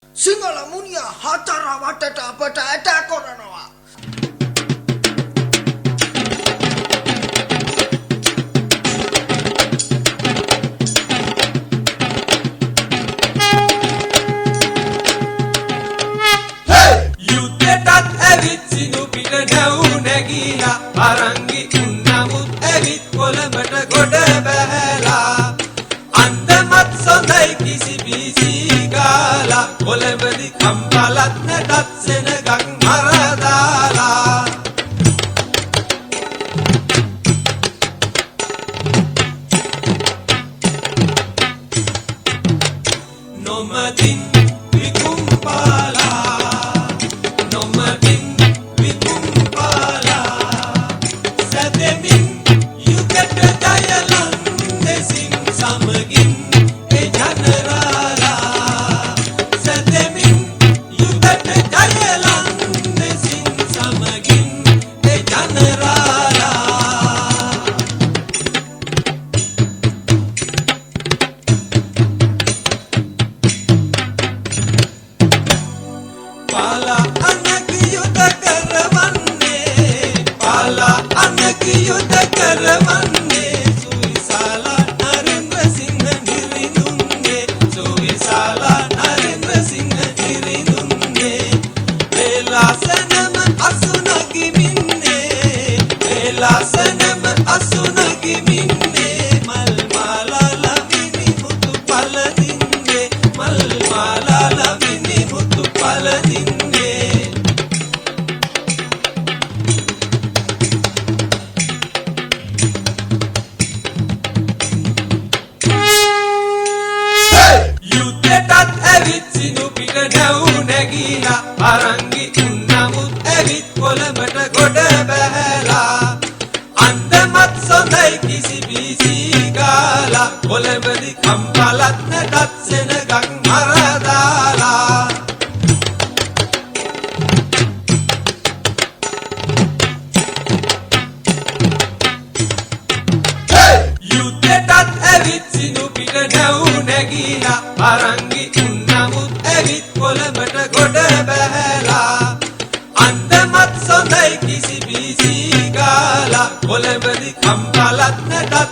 සිංහල මුනියා හතර වටට අපට ඇටැක් කරනවා. යුද්ධයටත් ඇවිත් සිනු පිට නැව් නැගීලා අරංගි උන්නමුත් ඇවිත් කොළඹට ගොඩ බැහැලා අන්දමත් සොඳයි කිසි බීසී ගාලා කොළඹදි කම්පලත් නැටත් සෙනගක් මරදාලා නොමදින් විකුම්පාලා නොමදින් විකුම්පාලා සැදෙමින් යුගට දයලන් දෙසින් සමගින් ඒ ජනරාලා සැදෙමින් යුගට දයලන් දෙසින් සමගින් ඒ ජනරාලා පාලා අනක යුද කරවන්නේ පාලා අනක යුද කරවන්නේ සුවිසාලා නරේන්ද්‍ර සිංහ නිරිඳුන්නේ සුවිසාලා නරේන්ද්‍ර සිංහ නිරිඳුන්නේ වේලාසනම අසුනගිමින්නේ වේලාසනම අසුනගිමින්නේ මල් මාලා ලවිනි මුතු පළදින්නේ මල් මාලා ලවිනි මුතු පළදින්නේ යුද්ධයටත් ඇවිත් සිනු පිට නැව් නැගීලා අරංගි උන්නමුත් ඇවිත් කොළඹට ගොඩ බැහැලා අන්දමත් සොඳයි කිසි බීසී ගාලා කොළඹදි කම්පලත් නැටත් සෙනගක් මරදාලා යුද්ධයටත් ඇවිත් සිනු පිට නැව් නැගීලා අරංගි උන්නමුත් ඇවිත් කොළඹට ගොඩ බැහැලා අන්දමත් සොඳයි කිසි බීසී ගාලා කොළඹදි කම්පලත් නැටත්